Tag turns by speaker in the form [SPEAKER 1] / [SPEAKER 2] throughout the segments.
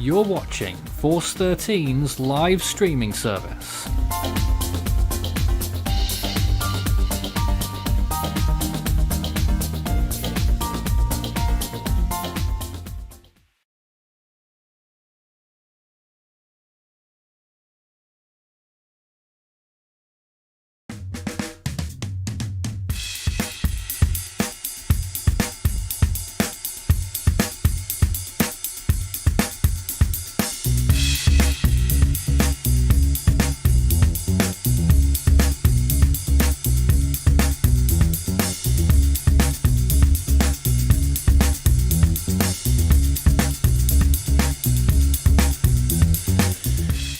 [SPEAKER 1] You're watching Force 13's live streaming service.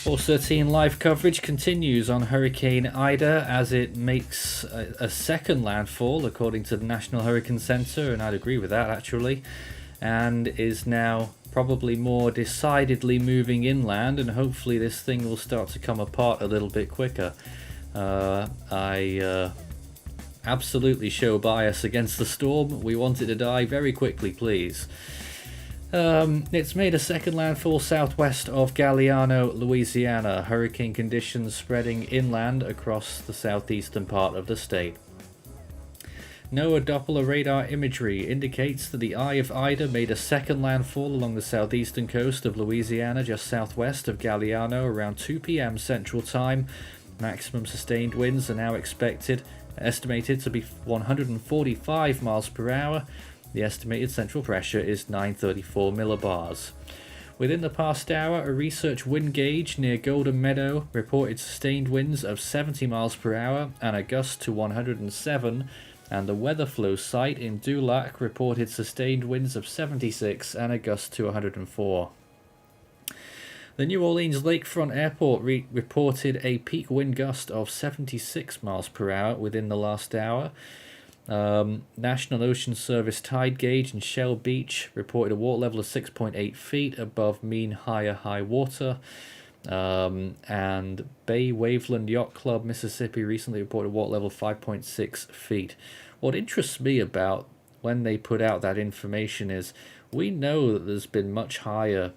[SPEAKER 1] Force 13 live coverage continues on Hurricane Ida as it makes a second landfall according to the National Hurricane Center, and I'd agree with that actually, and is now probably more decidedly moving inland, and hopefully this thing will start to come apart a little bit quicker. I absolutely show bias against the storm. We want it to die very quickly, please. It's made a second landfall southwest of Galliano, Louisiana. Hurricane conditions spreading inland across the southeastern part of the state. NOAA Doppler radar imagery indicates that the eye of Ida made a second landfall along the southeastern coast of Louisiana, just southwest of Galliano, around 2 p.m. Central Time. Maximum sustained winds are now estimated to be 145 miles per hour. The estimated central pressure is 934 millibars. Within the past hour, a research wind gauge near Golden Meadow reported sustained winds of 70 miles per hour and a gust to 107, and the weather flow site in Dulac reported sustained winds of 76 and a gust to 104. The New Orleans Lakefront Airport reported a peak wind gust of 76 miles per hour within the last hour. National Ocean Service tide gauge in Shell Beach reported a water level of 6.8 feet above mean high water. And Bay Waveland Yacht Club, Mississippi, recently reported a water level of 5.6 feet. What interests me about when they put out that information is we know that there's been much higher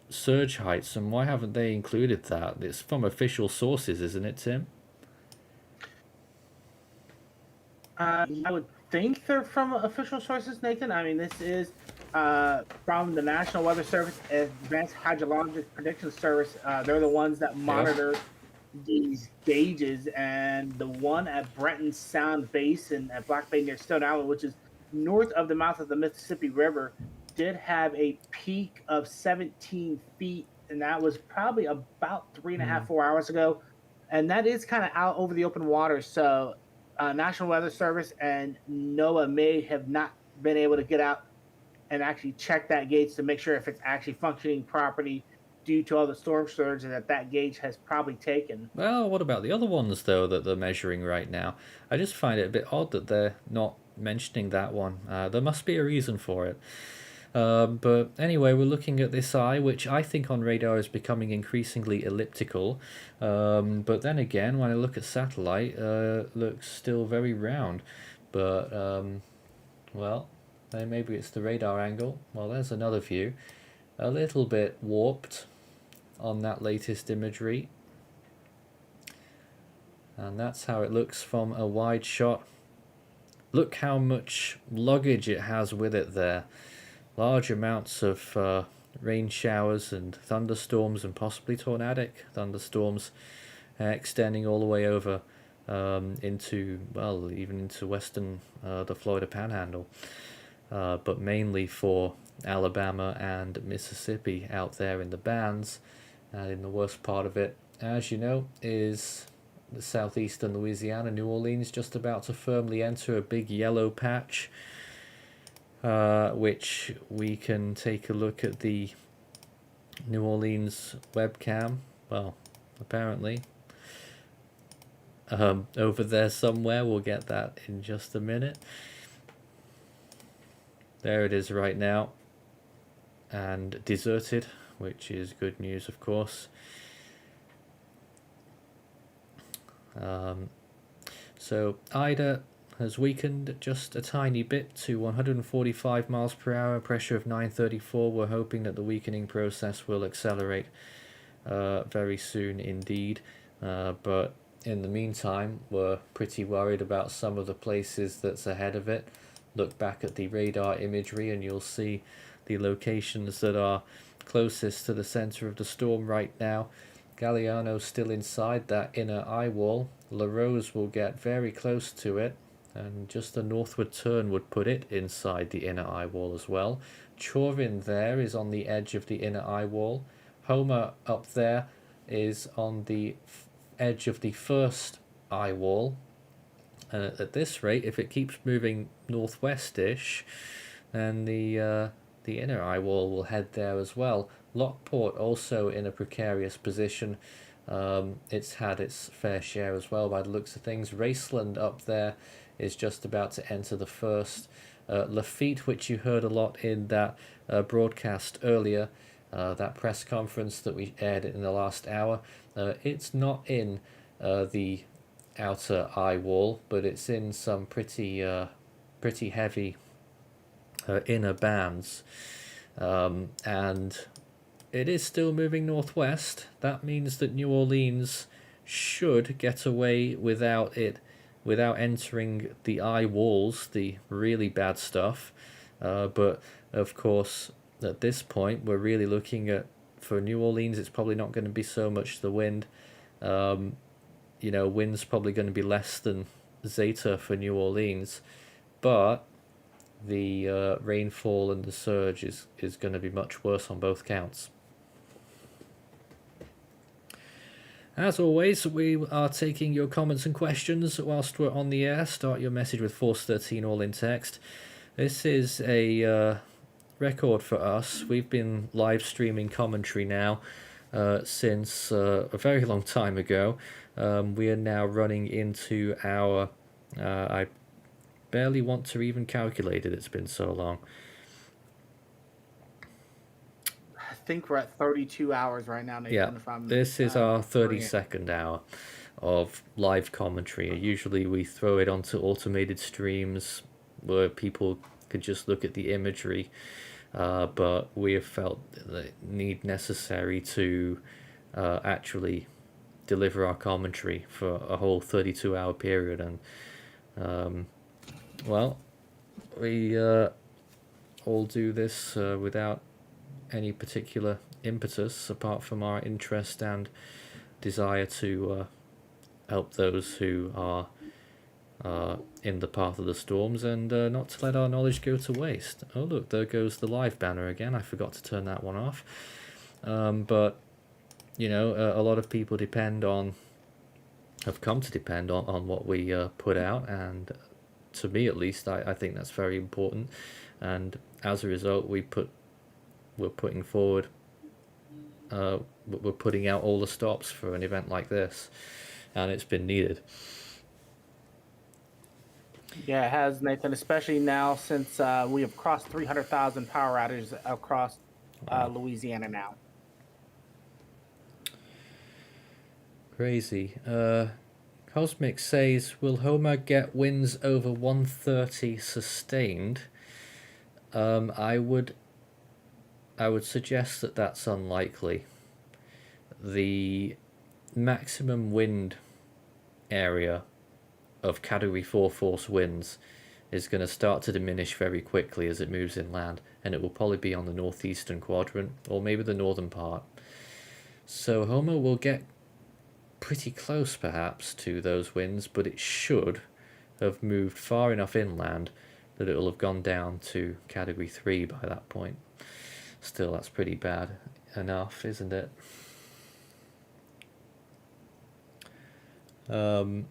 [SPEAKER 1] surge heights, and why haven't they included that? It's from official sources, isn't it, Tim?
[SPEAKER 2] I would think they're from official sources, Nathan. I mean, this is from the National Weather Service, Advanced Hydrologic Prediction Service. They're the ones that monitor these gauges, and the one at Brenton Sound Basin at Black Bay near Stone Island, which is north of the mouth of the Mississippi River, did have a peak of 17 feet, and that was probably about 3.5, 4 hours ago. And that is kind of out over the open water, so National Weather Service and NOAA may have not been able to get out and actually check that gauge to make sure if it's actually functioning properly due to all the storm surge that gauge has probably taken.
[SPEAKER 1] Well, what about the other ones, though, that they're measuring right now? I just find it a bit odd that they're not mentioning that one. There must be a reason for it. But anyway, we're looking at this eye, which I think on radar is becoming increasingly elliptical. But then again, when I look at satellite, looks still very round. But, well, maybe it's the radar angle. Well, there's another view. A little bit warped on that latest imagery. And that's how it looks from a wide shot. Look how much luggage it has with it there. Large amounts of rain showers and thunderstorms, and possibly tornadic thunderstorms extending all the way over into, well, even into western the Florida Panhandle, but mainly for Alabama and Mississippi out there in the bands. And in the worst part of it, as you know, is the southeastern Louisiana. New Orleans just about to firmly enter a big yellow patch, which we can take a look at the New Orleans webcam. Well, apparently over there somewhere. We'll get that in just a minute. There it is right now, and deserted, which is good news, of course. So Ida has weakened just a tiny bit to 145 miles per hour, pressure of 934. We're hoping that the weakening process will accelerate very soon indeed, but in the meantime we're pretty worried about some of the places that's ahead of it. Look back at the radar imagery and you'll see the locations that are closest to the center of the storm right now. Galliano's still inside that inner eye wall. La Rose will get very close to it, and just a northward turn would put it inside the inner eye wall as well. Chorin there is on the edge of the inner eye wall. Homer up there is on the edge of the first eye wall. And at this rate, if it keeps moving northwestish, then the inner eye wall will head there as well. Lockport also in a precarious position. It's had its fair share as well by the looks of things. Raceland up there is just about to enter the first. Lafitte, which you heard a lot in that broadcast earlier, that press conference that we aired in the last hour, it's not in the outer eye wall, but it's in some pretty heavy inner bands, and it is still moving northwest. That means that New Orleans should get away without entering the eye walls, the really bad stuff. But of course, at this point, we're really looking at, for New Orleans, it's probably not going to be so much the wind. Wind's probably going to be less than Zeta for New Orleans, but the rainfall and the surge is going to be much worse on both counts. As always, we are taking your comments and questions whilst we're on the air. Start your message with Force 13 all in text. This is a record for us. We've been live streaming commentary now since a very long time ago. We are now running into our... I barely want to even calculate it, it's been so long.
[SPEAKER 2] I think we're at 32 hours right now, Nathan.
[SPEAKER 1] Yeah, this is our 32nd hour of live commentary. Usually we throw it onto automated streams where people could just look at the imagery, but we have felt the need necessary to actually deliver our commentary for a whole 32-hour period, and well, we all do this without any particular impetus apart from our interest and desire to help those who are in the path of the storms, and not to let our knowledge go to waste. Oh look, there goes the live banner again. I forgot to turn that one off. But a lot of people have come to depend on what we put out, and to me at least, I think that's very important. And as a result, we're putting forward, we're putting out all the stops for an event like this, and it's been needed.
[SPEAKER 2] Yeah, it has, Nathan, especially now since we have crossed 300,000 power outages across Louisiana now.
[SPEAKER 1] Crazy. Cosmic says, will Homer get winds over 130 sustained? I would suggest that that's unlikely. The maximum wind area of Category 4 force winds is going to start to diminish very quickly as it moves inland, and it will probably be on the northeastern quadrant, or maybe the northern part. So Homer will get pretty close perhaps to those winds, but it should have moved far enough inland that it will have gone down to Category 3 by that point. Still, that's pretty bad enough, isn't it? And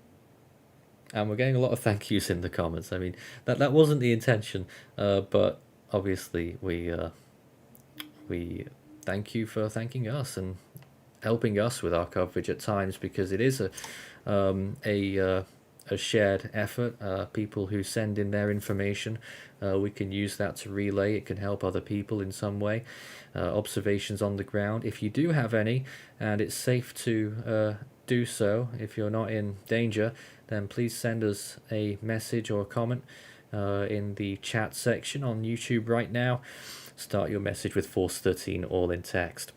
[SPEAKER 1] we're getting a lot of thank yous in the comments. I mean, that wasn't the intention, but obviously we thank you for thanking us and helping us with our coverage at times, because it is a shared effort. People who send in their information, we can use that to relay. It can help other people in some way. Observations on the ground, if you do have any, and it's safe to do so, if you're not in danger, then please send us a message or a comment in the chat section on YouTube right now. Start your message with Force 13 all in text.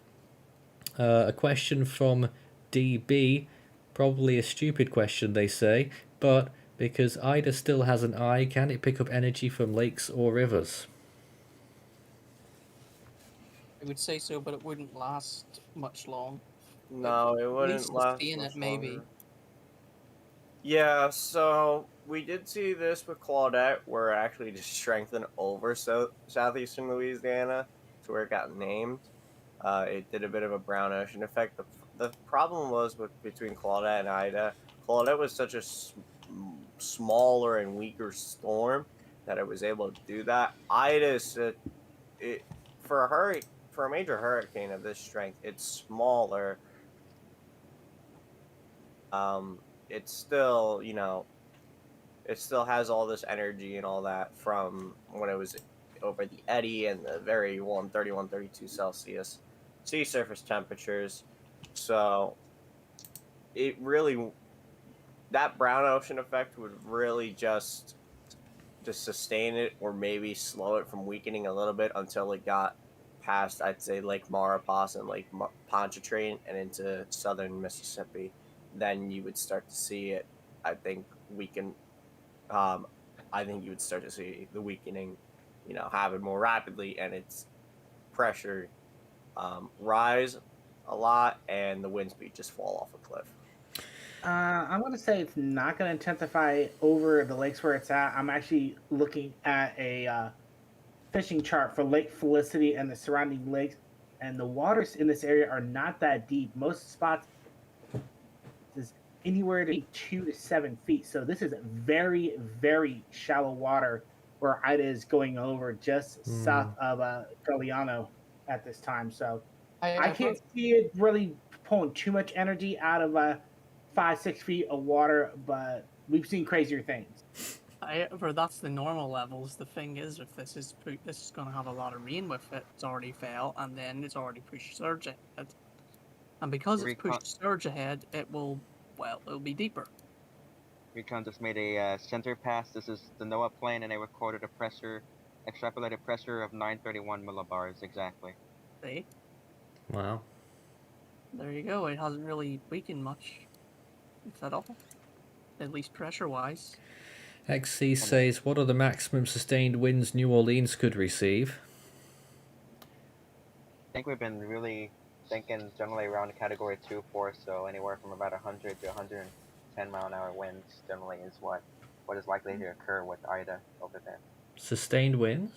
[SPEAKER 1] A question from DB, probably a stupid question they say, but because Ida still has an eye, can it pick up energy from lakes or rivers?
[SPEAKER 3] I would say so, but it wouldn't last much long.
[SPEAKER 4] No, it wouldn't last
[SPEAKER 3] sustain
[SPEAKER 4] much
[SPEAKER 3] it, maybe.
[SPEAKER 4] longer. Yeah, so we did see this with Claudette, where it actually just strengthened over southeastern Louisiana to where it got named. It did a bit of a brown ocean effect. The problem was between Claudette and Ida. Claudette was such a smaller and weaker storm that it was able to do that. Ida is for a major hurricane of this strength, it's smaller. It's still, it still has all this energy and all that from when it was over the eddy and the very warm 31, 32 Celsius sea surface temperatures. So it really, that brown ocean effect would really just sustain it or maybe slow it from weakening a little bit until it got past, I'd say, Lake Maurepas and Lake Pontchartrain and into southern Mississippi. Then you would start to see it, I think, weaken. I think you would start to see the weakening, happen more rapidly, and its pressure rise a lot, and the wind speed just fall off a cliff.
[SPEAKER 2] I'm going to say it's not going to intensify over the lakes where it's at. I'm actually looking at a fishing chart for Lake Felicity and the surrounding lakes, and the waters in this area are not that deep. Most spots is anywhere to 2 to 7 feet. So this is very, very shallow water where Ida is going over just south of Galiano at this time. So I can't see it really pulling too much energy out of 5-6 feet of water, but we've seen crazier things.
[SPEAKER 3] However, that's the normal levels. The thing is, if this is going to have a lot of rain with it, it's already fell, and then it's already pushed surge ahead. And because it's pushed surge ahead, it'll be deeper.
[SPEAKER 5] Recon just made a center pass. This is the NOAA plane, and they recorded a extrapolated pressure of 931 millibars exactly.
[SPEAKER 3] See?
[SPEAKER 1] Wow.
[SPEAKER 3] There you go. It hasn't really weakened much, if at all. At least pressure-wise.
[SPEAKER 1] XC says, what are the maximum sustained winds New Orleans could receive?
[SPEAKER 5] I think we've been really thinking generally around a category 2 force, so anywhere from about 100 to 110 mile an hour winds generally is what is likely to occur with Ida over there.
[SPEAKER 1] Sustained winds?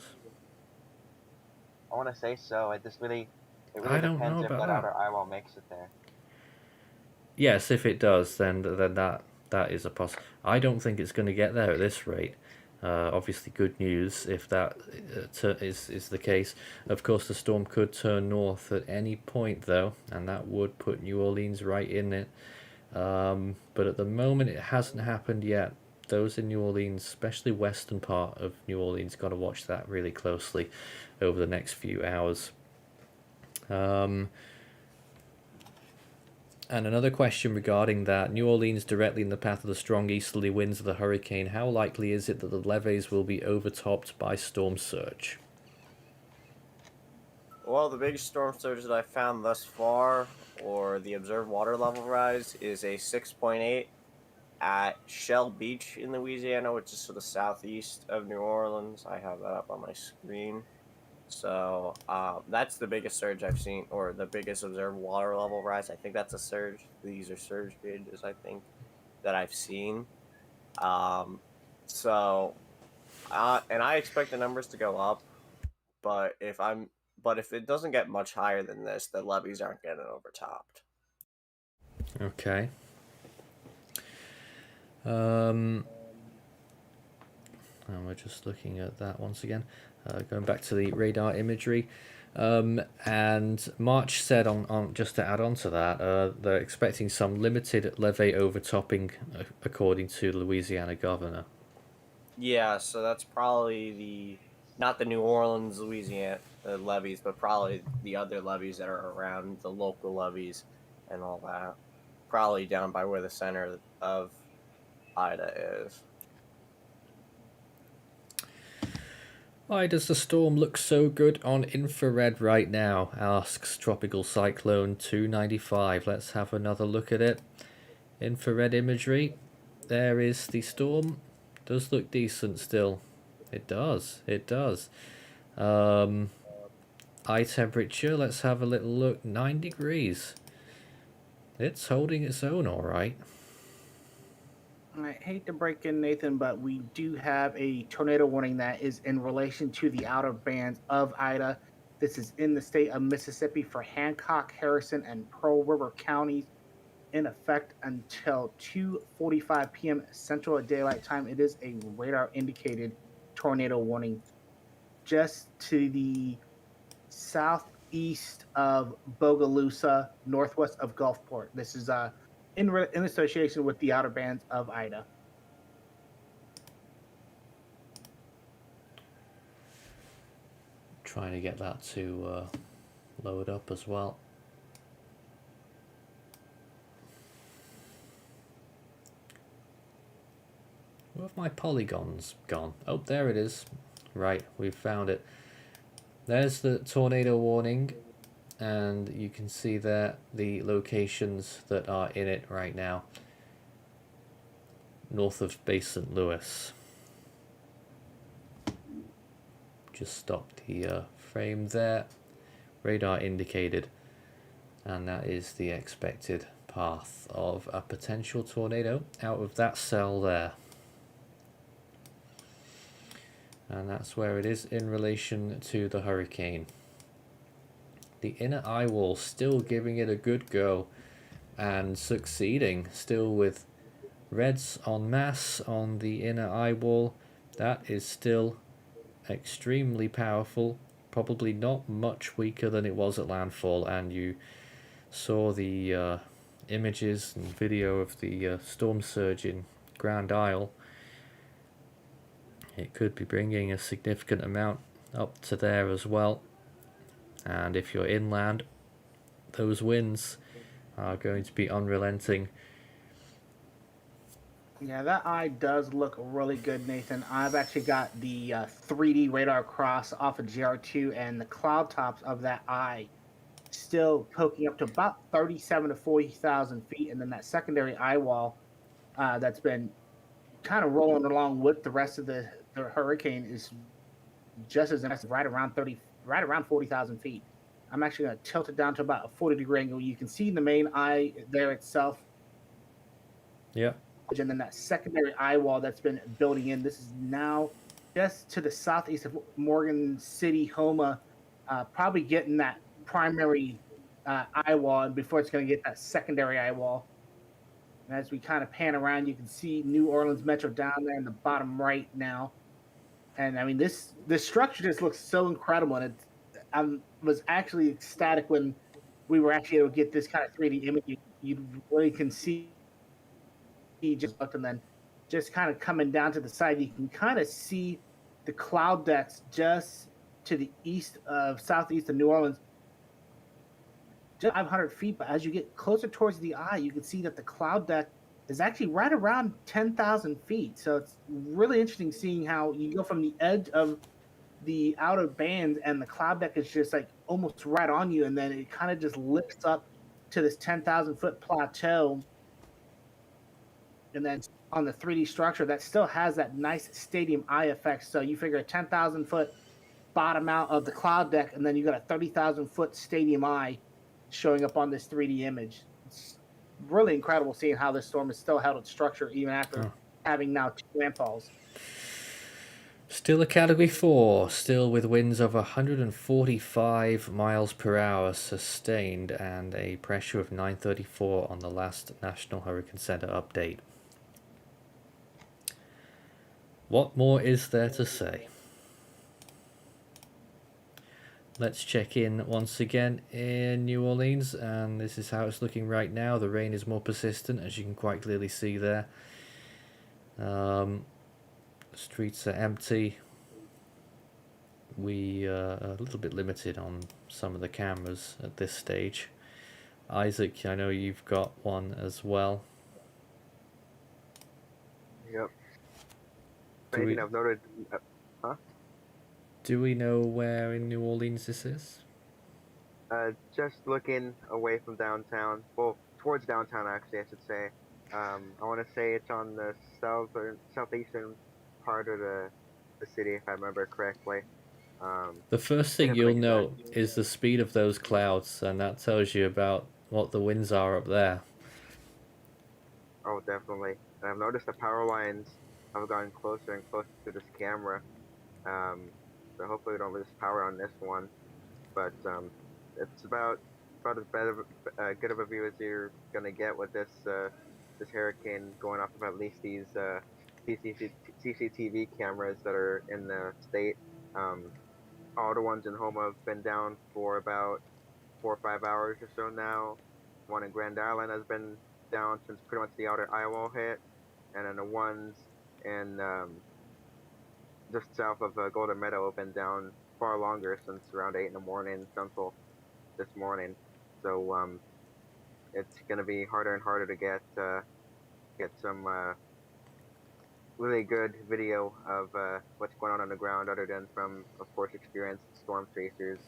[SPEAKER 5] I want to say so. It really
[SPEAKER 1] I don't
[SPEAKER 5] depends
[SPEAKER 1] know
[SPEAKER 5] if
[SPEAKER 1] about
[SPEAKER 5] that outer eyewall makes it there.
[SPEAKER 1] Yes, if it does, then that is a I don't think it's going to get there at this rate. Obviously, good news if that is the case. Of course, the storm could turn north at any point, though, and that would put New Orleans right in it. But at the moment, it hasn't happened yet. Those in New Orleans, especially western part of New Orleans, got to watch that really closely over the next few hours. And another question regarding that, New Orleans directly in the path of the strong easterly winds of the hurricane. How likely is it that the levees will be overtopped by storm surge?
[SPEAKER 4] Well, the biggest storm surge that I found thus far, or the observed water level rise, is a 6.8 at Shell Beach in Louisiana, which is to the southeast of New Orleans. I have that up on my screen. So that's the biggest surge I've seen, or the biggest observed water level rise. I think that's a surge. These are surge gauges, I think, that I've seen. And I expect the numbers to go up, but if it doesn't get much higher than this, the levees aren't getting overtopped.
[SPEAKER 1] Okay. And we're just looking at that once again. Going back to the radar imagery. And March said, on just to add on to that, they're expecting some limited levee overtopping, according to the Louisiana governor.
[SPEAKER 4] Yeah, so that's probably not the New Orleans, Louisiana levees, but probably the other levees that are around, the local levees and all that. probably down by where the center of Ida is.
[SPEAKER 1] Why does the storm look so good on infrared right now? Asks Tropical Cyclone 295. Let's have another look at it. Infrared imagery. There is the storm. Does look decent still. It does. It does. Eye temperature. Let's have a little look. 9 degrees. It's holding its own all right.
[SPEAKER 2] I hate to break in, Nathan, but we do have a tornado warning that is in relation to the outer bands of Ida. This is in the state of Mississippi for Hancock, Harrison, and Pearl River counties, in effect until 2:45 p.m. Central Daylight Time. It is a radar indicated tornado warning just to the southeast of Bogalusa, northwest of Gulfport. This is in association with the outer bands of Ida.
[SPEAKER 1] Trying to get that to load up as well. Where have my polygons gone? Oh, there it is. Right, we've found it. There's the tornado warning, and you can see there the locations that are in it right now. North of Base St. Louis. Just stopped the frame there. Radar indicated, and that is the expected path of a potential tornado out of that cell there. And that's where it is in relation to the hurricane. The inner eye wall still giving it a good go and succeeding, still with reds en masse on the inner eye wall. That is still extremely powerful, probably not much weaker than it was at landfall, and you saw the images and video of the storm surge in Grand Isle. It could be bringing a significant amount up to there as well. And if you're inland, those winds are going to be unrelenting.
[SPEAKER 2] Yeah, that eye does look really good, Nathan. I've actually got the 3D radar cross off of GR2, and the cloud tops of that eye still poking up to about 37 to 40,000 feet. And then that secondary eye wall that's been kind of rolling along with the rest of the hurricane is just as impressive, right around 40,000 feet. I'm actually going to tilt it down to about a 40-degree angle. You can see the main eye there itself.
[SPEAKER 1] Yeah.
[SPEAKER 2] And then that secondary eye wall that's been building in. This is now just to the southeast of Morgan City, Homa, probably getting that primary eye wall, and before it's going to get that secondary eye wall. And as we kind of pan around, you can see New Orleans Metro down there in the bottom right now. And I mean, this structure just looks so incredible. And I was actually ecstatic when we were actually able to get this kind of 3D image. You really can see just looked, and then just kind of coming down to the side, you can kind of see the cloud that's just to the east of southeast of New Orleans, just 500 feet. But as you get closer towards the eye, you can see that the cloud deck is actually right around 10,000 feet. So it's really interesting seeing how you go from the edge of the outer bands and the cloud deck is just like almost right on you, and then it kind of just lifts up to this 10,000 foot plateau. And then on the 3D structure, that still has that nice stadium eye effect. So you figure a 10,000 foot bottom out of the cloud deck, and then you got a 30,000 foot stadium eye showing up on this 3D image. It's really incredible seeing how this storm has still held its structure even after having now 2 landfalls.
[SPEAKER 1] Still a Category 4, still with winds of 145 miles per hour sustained, and a pressure of 934 on the last National Hurricane Center update. What more is there to say? Let's check in once again in New Orleans, and this is how it's looking right now. The rain is more persistent, as you can quite clearly see there. Streets are empty. We are a little bit limited on some of the cameras at this stage. Isaac, I know you've got one as well.
[SPEAKER 5] Yep.
[SPEAKER 1] Do
[SPEAKER 5] Anything
[SPEAKER 1] we,
[SPEAKER 5] I've noted.
[SPEAKER 1] do we know where in New Orleans this is?
[SPEAKER 5] Just looking away from downtown. Well, towards downtown, actually, I should say. I want to say it's on the southeastern part of the city, if I remember correctly.
[SPEAKER 1] The first
[SPEAKER 5] Can't
[SPEAKER 1] thing
[SPEAKER 5] have an
[SPEAKER 1] you'll
[SPEAKER 5] exact.
[SPEAKER 1] note is the speed of those clouds, and that tells you about what the winds are up there.
[SPEAKER 5] Oh, definitely. And I've noticed the power lines have gotten closer and closer to this camera. So hopefully we don't lose power on this one. But it's about as good of a view as you're gonna get with this hurricane going off of at least these CCTV cameras that are in the state. Um, all the ones in Homa have been down for about 4 or 5 hours or so now. One in Grand Island has been down since pretty much the outer eyewall hit, and then the ones in just south of Golden Meadow have been down far longer, since around 8 in the morning Central this morning. So it's gonna be harder and harder to get some really good video of what's going on the ground, other than from, of course, experienced storm chasers.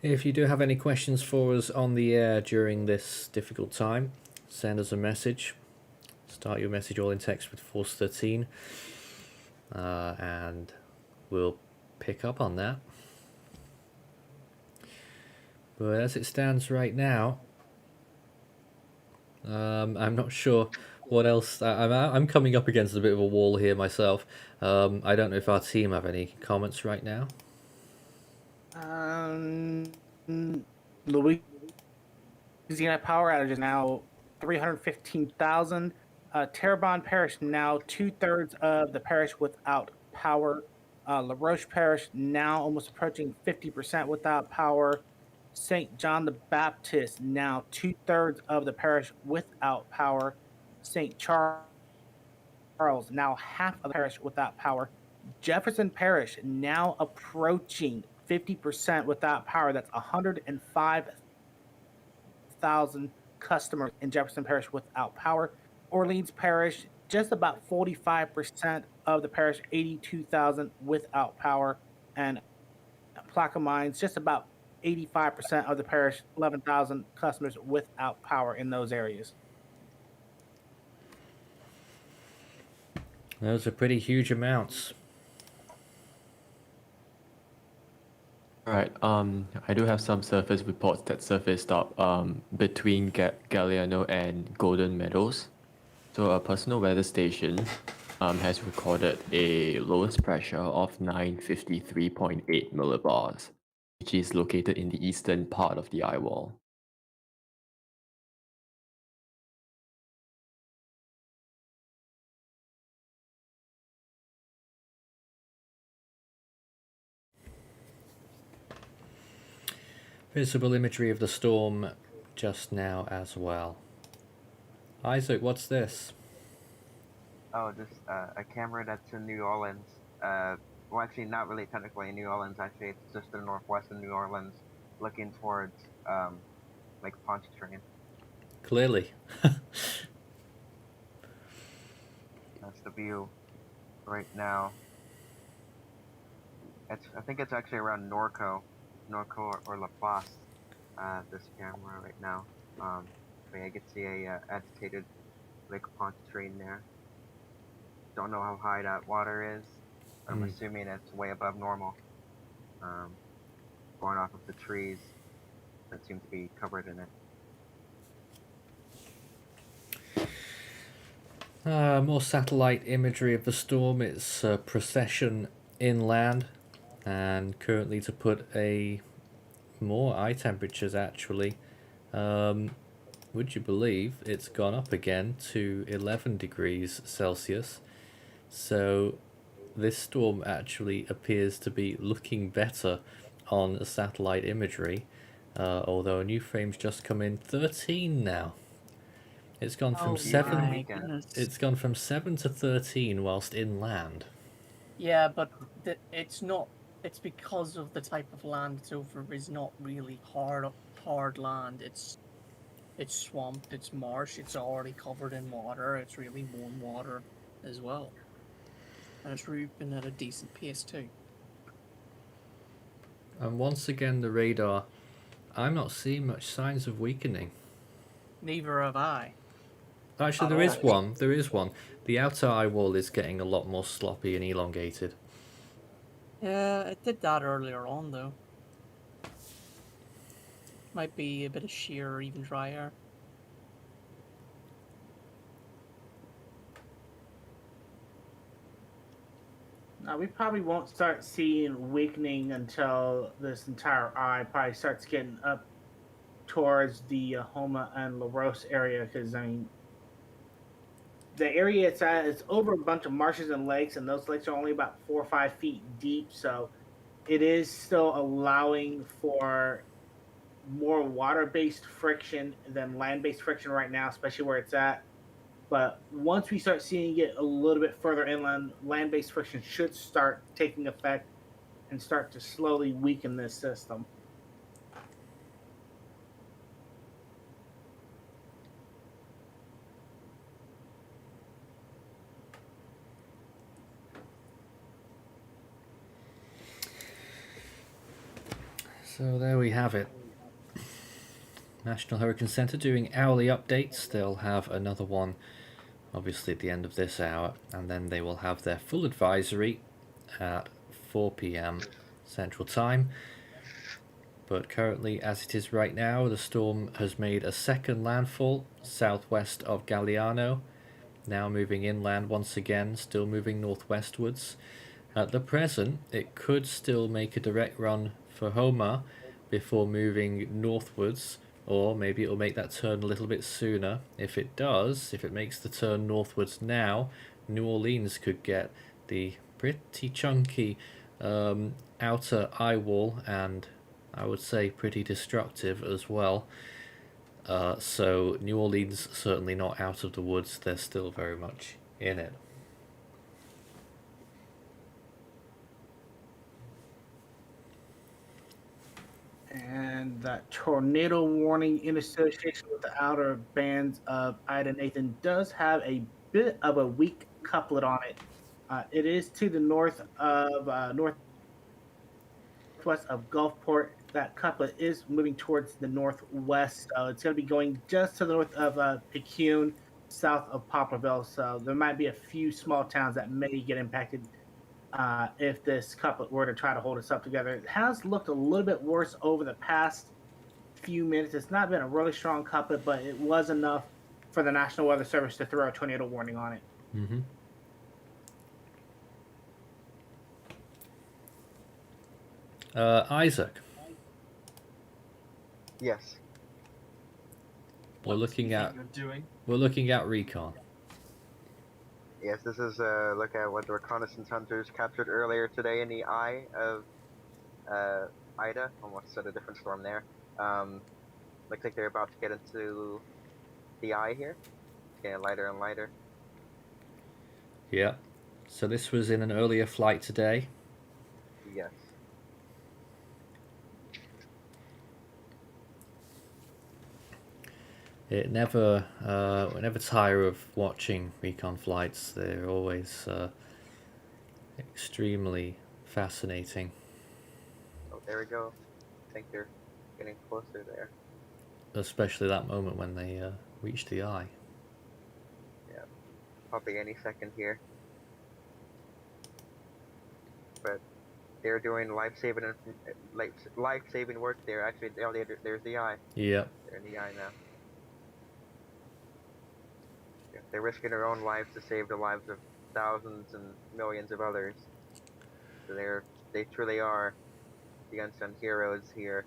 [SPEAKER 1] If you do have any questions for us on the air during this difficult time, send us a message. Start your message all in text with Force 13, and we'll pick up on that. But as it stands right now, I'm not sure what else. I'm coming up against a bit of a wall here myself. I don't know if our team have any comments right now.
[SPEAKER 2] Louisiana power outages now 315,000. Terrebonne Parish now 2/3 of the parish without power. La Roche Parish now almost approaching 50% without power. St. John the Baptist now 2/3 of the parish without power. St. Charles now half of the parish without power. Jefferson Parish now approaching 50% without power. That's 105,000 customers in Jefferson Parish without power. Orleans Parish, just about 45% of the parish, 82,000 without power. And Plaquemines, just about 85% of the parish, 11,000 customers without power in those areas.
[SPEAKER 1] Those are pretty huge amounts.
[SPEAKER 6] Alright, I do have some surface reports that surfaced up between Galliano and Golden Meadows. So a personal weather station has recorded a lowest pressure of 953.8 millibars, which is located in the eastern part of the eye wall.
[SPEAKER 1] Visible imagery of the storm just now as well. Isaac, what's this?
[SPEAKER 5] Oh, just a camera that's in New Orleans. Well, actually, not really technically in New Orleans. Actually, it's just in northwestern New Orleans, looking towards Lake Pontchartrain.
[SPEAKER 1] Clearly.
[SPEAKER 5] That's the view right now. I think it's actually around Norco or La Place. This camera right now. But yeah, I can see a agitated Lake Pontchartrain there. Don't know how high that water is. I'm assuming it's way above normal. Going off of the trees that seem to be covered in it.
[SPEAKER 1] More satellite imagery of the storm. It's procession inland, and currently to put more eye temperatures actually. Would you believe it's gone up again to 11 degrees Celsius? So this storm actually appears to be looking better on satellite imagery, although a new frame's just come in. 13 now. It's gone from 7.
[SPEAKER 3] My goodness.
[SPEAKER 1] It's gone from 7 to 13 whilst inland.
[SPEAKER 3] Yeah, but it's not it's because of the type of land it's over is not really hard land. It's swamp, it's marsh, it's already covered in water, it's really warm water as well. And it's moving at a decent pace too.
[SPEAKER 1] And once again, the radar, I'm not seeing much signs of weakening.
[SPEAKER 3] Neither have I.
[SPEAKER 1] Actually, there is one. There is one. The outer eye wall is getting a lot more sloppy and elongated.
[SPEAKER 3] Yeah, it did that earlier on though. Might be a bit of shear or even dry air.
[SPEAKER 2] Now, we probably won't start seeing weakening until this entire eye probably starts getting up towards the Homa and La Rose area, because, I mean, the area it's at is over a bunch of marshes and lakes, and those lakes are only about 4 or 5 feet deep, so it is still allowing for more water-based friction than land-based friction right now, especially where it's at. But once we start seeing it a little bit further inland, land-based friction should start taking effect and start to slowly weaken this system.
[SPEAKER 1] So there we have it. National Hurricane Center doing hourly updates. They'll have another one obviously at the end of this hour, and then they will have their full advisory at 4 p.m. Central Time. But currently, as it is right now, the storm has made a second landfall southwest of Galliano, now moving inland once again, still moving northwestwards. At the present, it could still make a direct run for Homa before moving northwards, or maybe it'll make that turn a little bit sooner. If it does, if it makes the turn northwards now, New Orleans could get the pretty chunky outer eye wall, and I would say pretty destructive as well. So New Orleans certainly not out of the woods, they're still very much in it.
[SPEAKER 2] And that tornado warning in association with the outer bands of Ida Nathan does have a bit of a weak couplet on it. It is to the north of northwest of Gulfport. That couplet is moving towards the northwest, so it's going to be going just to the north of Picayune, south of Poplarville. So there might be a few small towns that may get impacted if this couplet were to try to hold us up together. It has looked a little bit worse over the past few minutes. It's not been a really strong couplet, but it was enough for the National Weather Service to throw a tornado warning on it.
[SPEAKER 1] Mm-hmm. Isaac,
[SPEAKER 5] Yes.
[SPEAKER 1] we're looking at recon.
[SPEAKER 5] Yes, this is a look at what the reconnaissance hunters captured earlier today in the eye of Ida. Almost said a different storm there. Looks like they're about to get into the eye here. Getting lighter and lighter.
[SPEAKER 1] Yeah. So this was in an earlier flight today.
[SPEAKER 5] Yes.
[SPEAKER 1] We never tire of watching recon flights. They're always extremely fascinating.
[SPEAKER 5] Oh, there we go. I think they're getting closer there.
[SPEAKER 1] Especially that moment when they reach the eye.
[SPEAKER 5] Yeah. Probably any second here. But they're doing life-saving work there. Actually, there's the eye.
[SPEAKER 1] Yep.
[SPEAKER 5] They're in the eye now. Yeah, they're risking their own lives to save the lives of thousands and millions of others. So they truly are the unsung heroes here.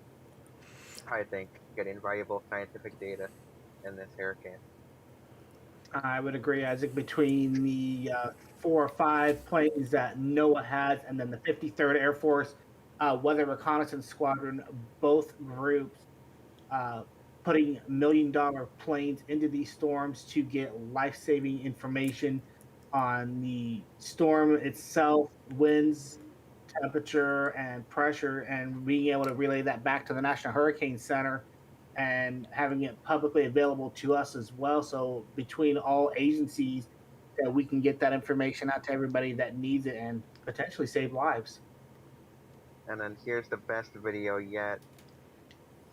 [SPEAKER 5] I think getting valuable scientific data in this hurricane.
[SPEAKER 2] I would agree, Isaac, between the 4 or 5 planes that NOAA has and then the 53rd Air Force Weather Reconnaissance Squadron, both groups putting $1 million planes into these storms to get life-saving information on the storm itself, winds, temperature and pressure, and being able to relay that back to the National Hurricane Center and having it publicly available to us as well. So between all agencies, that we can get that information out to everybody that needs it and potentially save lives.
[SPEAKER 5] And then here's the best video yet.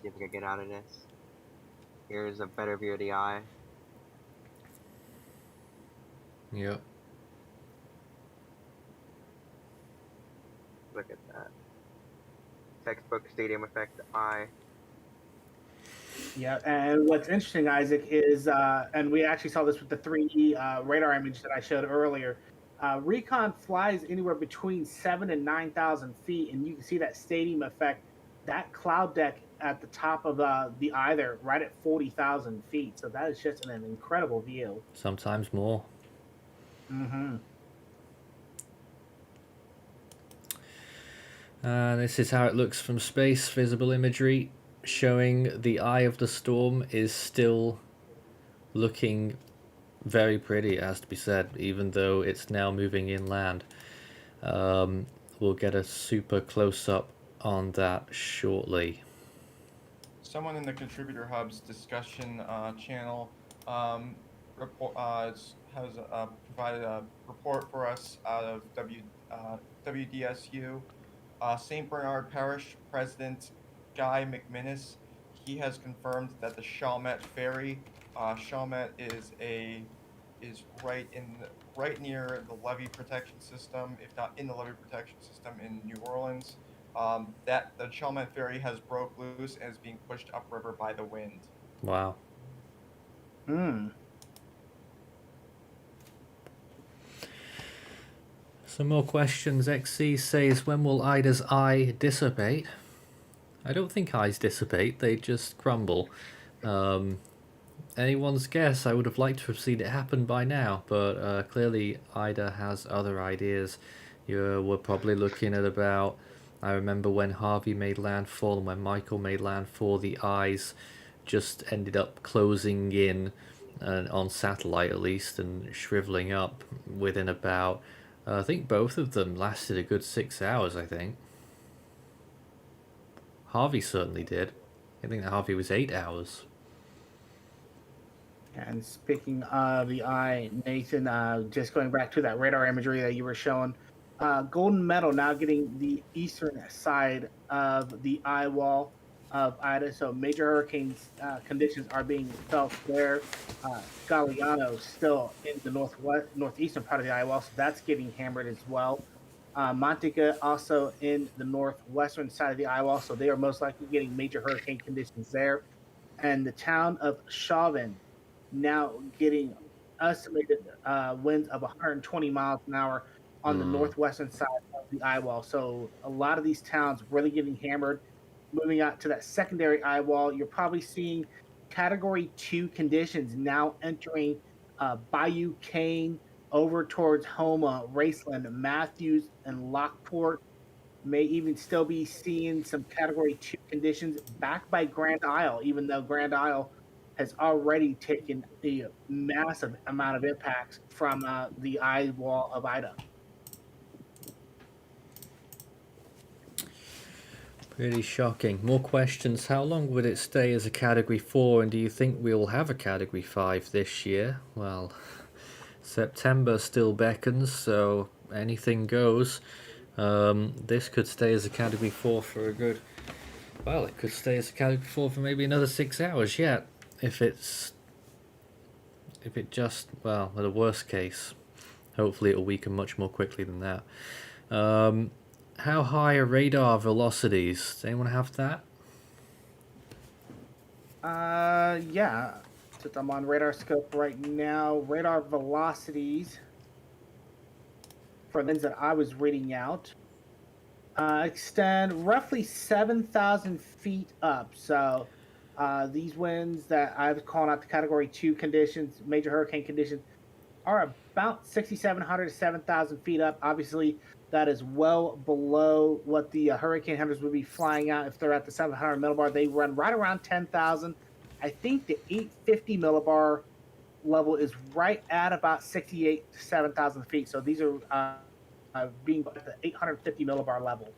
[SPEAKER 5] See if we can get out of this. Here's a better view of the eye.
[SPEAKER 1] Yep.
[SPEAKER 5] Look at that. Textbook stadium effect eye.
[SPEAKER 2] Yeah, and what's interesting, Isaac, is, and we actually saw this with the 3D radar image that I showed earlier. Recon flies anywhere between 7 and 9,000 feet, and you can see that stadium effect, that cloud deck at the top of the eye there, right at 40,000 feet. So that is just an incredible view.
[SPEAKER 1] Sometimes more.
[SPEAKER 2] Mm-hmm.
[SPEAKER 1] This is how it looks from space. Visible imagery showing the eye of the storm is still looking very pretty, it has to be said, even though it's now moving inland. We'll get a super close-up on that shortly.
[SPEAKER 7] Someone in the Contributor Hub's discussion channel has provided a report for us out of WDSU. St. Bernard Parish President Guy McMinnis, he has confirmed that the Chalmette Ferry, Chalmette is right near the levee protection system, if not in the levee protection system in New Orleans. That the Chalmette Ferry has broke loose and is being pushed upriver by the wind.
[SPEAKER 1] Wow.
[SPEAKER 2] Hmm.
[SPEAKER 1] Some more questions. XC says, when will Ida's eye dissipate? I don't think eyes dissipate, they just crumble. Anyone's guess. I would have liked to have seen it happen by now, but clearly Ida has other ideas. We're probably looking at about, I remember when Harvey made landfall and when Michael made landfall, the eyes just ended up closing in, on satellite at least, and shriveling up within about, I think both of them lasted a good 6 hours, I think. Harvey certainly did. I think that Harvey was 8 hours.
[SPEAKER 2] And speaking of the eye, Nathan, just going back to that radar imagery that you were showing, Golden Meadow now getting the eastern side of the eye wall of Ida. So major hurricanes conditions are being felt there. Galliano still in the northeastern part of the eye wall, so that's getting hammered as well. Montega also in the northwestern side of the eye wall, so they are most likely getting major hurricane conditions there. And the town of Chauvin now getting estimated winds of 120 miles an hour on the northwestern side of the eye wall. So a lot of these towns really getting hammered. Moving out to that secondary eye wall, you're probably seeing Category 2 conditions now entering Bayou Cane over towards Homa, Raceland, Matthews, and Lockport. May even still be seeing some Category 2 conditions backed by Grand Isle, even though Grand Isle has already taken a massive amount of impacts from the eye wall of Ida.
[SPEAKER 1] Pretty shocking. More questions. How long would it stay as a Category 4, and do you think we'll have a Category 5 this year? Well, September still beckons, so anything goes. This could stay as a Category 4 for a good... Well, it could stay as a Category 4 for maybe another 6 hours yet. If it just... Well, at a worst case. Hopefully it'll weaken much more quickly than that. How high are radar velocities? Does anyone have that?
[SPEAKER 2] Yeah. Since I'm on radar scope right now, radar velocities for the winds that I was reading out extend roughly 7,000 feet up. So these winds that I was calling out the Category 2 conditions, major hurricane conditions, are about 6,700 to 7,000 feet up. Obviously, that is well below what the hurricane hunters would be flying out if they're at the 700 millibar. They run right around 10,000. I think the 850 millibar level is right at about 68 to 7,000 feet. So these are being at the 850 millibar level.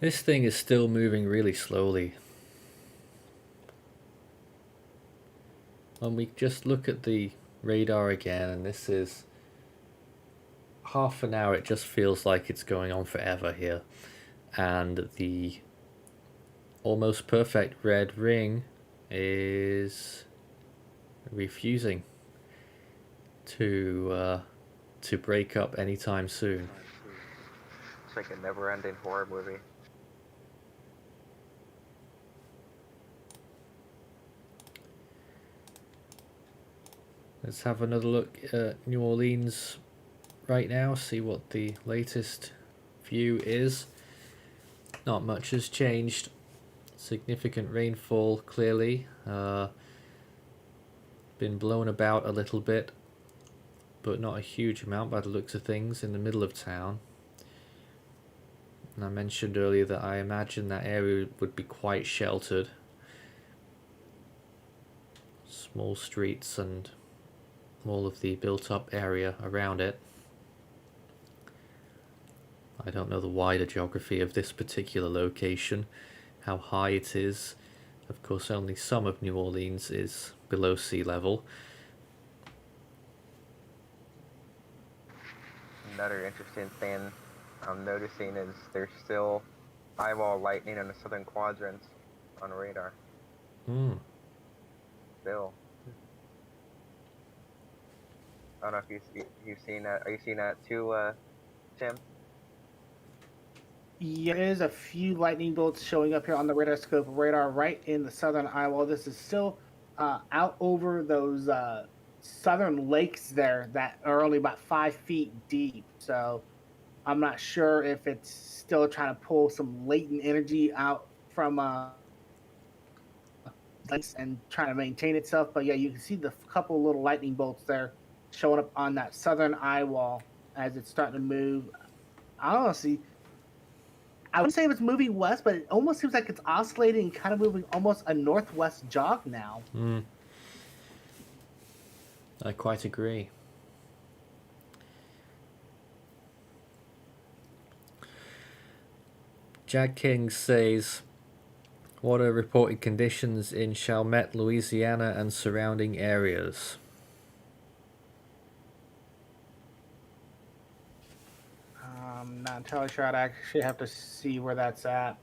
[SPEAKER 1] This thing is still moving really slowly. When we just look at the radar again, and this is half an hour, it just feels like it's going on forever here. And the almost perfect red ring is refusing to break up anytime soon.
[SPEAKER 5] It's like a never-ending horror movie.
[SPEAKER 1] Let's have another look at New Orleans right now, see what the latest view is. Not much has changed. Significant rainfall, clearly. Been blown about a little bit, but not a huge amount by the looks of things in the middle of town. And I mentioned earlier that I imagine that area would be quite sheltered. Small streets and all of the built-up area around it. I don't know the wider geography of this particular location, how high it is. Of course, only some of New Orleans is below sea level.
[SPEAKER 5] Another interesting thing I'm noticing is there's still eyeball lightning in the southern quadrant on radar. Still. I don't know if you've seen that. Are you seeing that too, Tim?
[SPEAKER 2] Yeah, there is a few lightning bolts showing up here on the radar scope radar right in the southern eyewall. This is still out over those southern lakes there that are only about 5 feet deep. So I'm not sure if it's still trying to pull some latent energy out from lakes and trying to maintain itself. But yeah, you can see the couple little lightning bolts there showing up on that southern eyewall as it's starting to move. Honestly, I wouldn't say it's moving west, but it almost seems like it's oscillating and kind of moving almost a northwest jog now.
[SPEAKER 1] I quite agree. Jag King says, what are reported conditions in Chalmette, Louisiana and surrounding areas?
[SPEAKER 2] I'm not entirely sure. I'd actually have to see where that's at.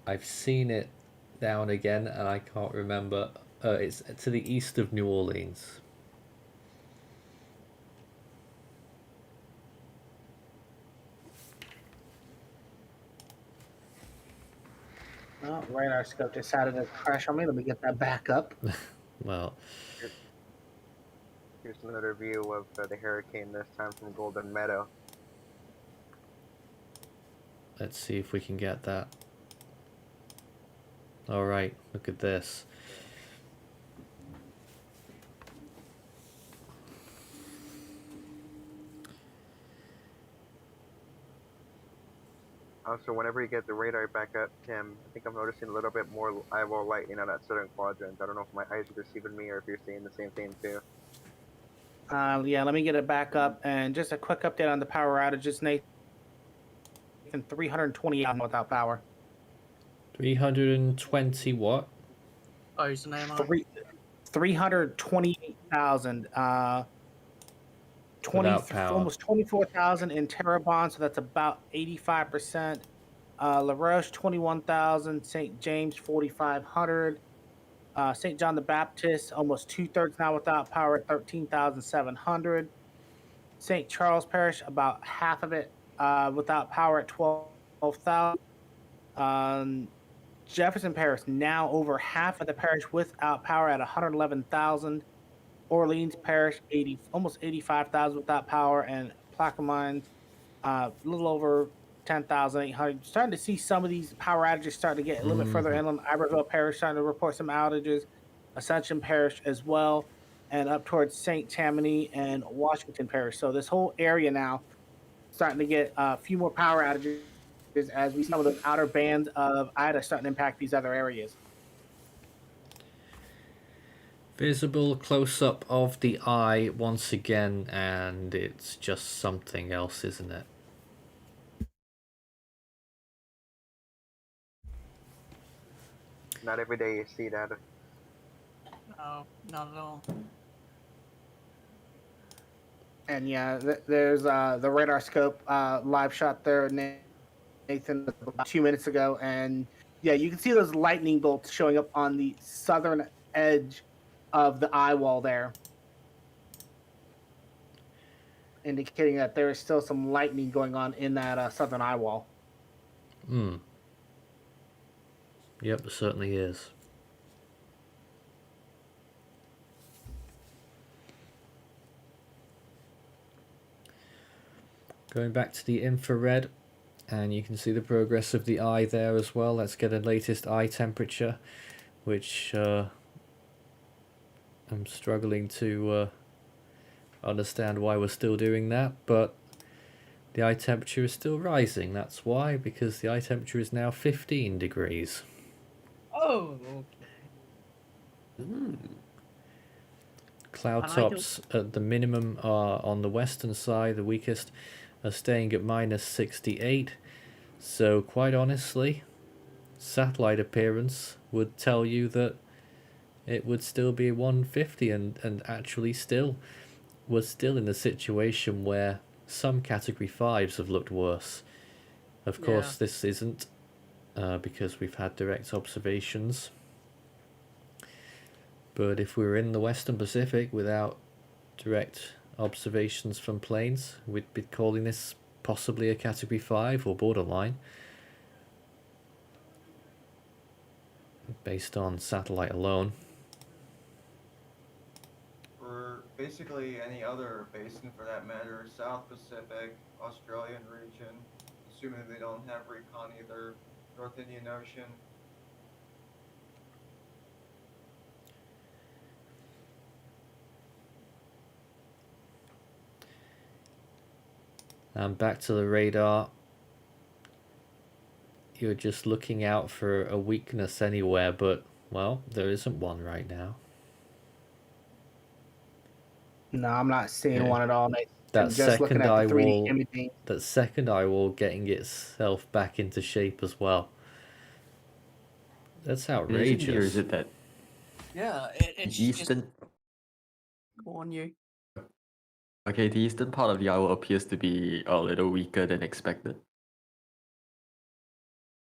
[SPEAKER 1] I've seen it now and again, and I can't remember. It's to the east of New Orleans.
[SPEAKER 2] Oh, radar scope decided to crash on me. Let me get that back up.
[SPEAKER 1] Well,
[SPEAKER 5] Here's another view of the hurricane, this time from Golden Meadow.
[SPEAKER 1] let's see if we can get that. All right, look at this.
[SPEAKER 5] Also, whenever you get the radar back up, Tim, I think I'm noticing a little bit more eyeball lightning on that southern quadrant. I don't know if my eyes are deceiving me or if you're seeing the same thing too.
[SPEAKER 2] Yeah, let me get it back up. And just a quick update on the power outages, Nathan. 320 out without power.
[SPEAKER 1] 320 what?
[SPEAKER 3] Oh, is the name on?
[SPEAKER 2] 328,000. 20,
[SPEAKER 1] Without power.
[SPEAKER 2] almost 24,000 in Terrebonne, so that's about 85%. La Roche 21,000. St. James 4,500. St. John the Baptist almost 2/3 now without power at 13,700. St. Charles Parish about half of it without power at 12,000. Jefferson Parish now over half of the parish without power at 111,000. Orleans Parish almost 85,000 without power, and Plaquemines a little over 10,800. Starting to see some of these power outages starting to get a little bit further inland. Iberville Parish starting to report some outages. Ascension Parish as well, and up towards St. Tammany and Washington Parish. So this whole area now starting to get a few more power outages as we see some of the outer bands of Ida starting to impact these other areas.
[SPEAKER 1] Visible close-up of the eye once again, and it's just something else, isn't it?
[SPEAKER 5] Not every day you see that.
[SPEAKER 3] No, not at all.
[SPEAKER 2] And yeah, there's the radar scope live shot there, Nathan, about 2 minutes ago, and yeah, you can see those lightning bolts showing up on the southern edge of the eye wall there, indicating that there is still some lightning going on in that southern eye wall.
[SPEAKER 1] Hmm. Yep, certainly is. Going back to the infrared, and you can see the progress of the eye there as well. Let's get a latest eye temperature, which I'm struggling to understand why we're still doing that, but the eye temperature is still rising. That's why, because the eye temperature is now 15 degrees.
[SPEAKER 3] Oh, okay.
[SPEAKER 1] Cloud
[SPEAKER 3] And I don't-
[SPEAKER 1] tops at the minimum are on the western side, the weakest are staying at minus 68. So quite honestly, satellite appearance would tell you that it would still be 150, and actually still, we're still in the situation where some category 5s have looked worse. Of course, this isn't because we've had direct observations. But if we were in the Western Pacific without direct observations from planes, we'd be calling this possibly a category 5 or borderline, based on satellite alone.
[SPEAKER 7] For basically any other basin for that matter, South Pacific, Australian region, assuming they don't have recon either, North Indian Ocean.
[SPEAKER 1] And back to the radar. You're just looking out for a weakness anywhere, but, well, there isn't one right now.
[SPEAKER 2] No, I'm not seeing
[SPEAKER 6] Okay.
[SPEAKER 2] one at all, Nathan.
[SPEAKER 1] That
[SPEAKER 2] Just looking
[SPEAKER 1] second
[SPEAKER 2] at
[SPEAKER 1] eye
[SPEAKER 2] the 3D
[SPEAKER 1] wall,
[SPEAKER 2] imaging.
[SPEAKER 1] that second eye wall getting itself back into shape as well. That's
[SPEAKER 6] Is it
[SPEAKER 1] outrageous.
[SPEAKER 6] here? Is it that
[SPEAKER 3] Yeah, it's
[SPEAKER 6] the
[SPEAKER 3] just
[SPEAKER 6] eastern?
[SPEAKER 3] go on you.
[SPEAKER 6] Okay, the eastern part of the eye wall appears to be a little weaker than expected.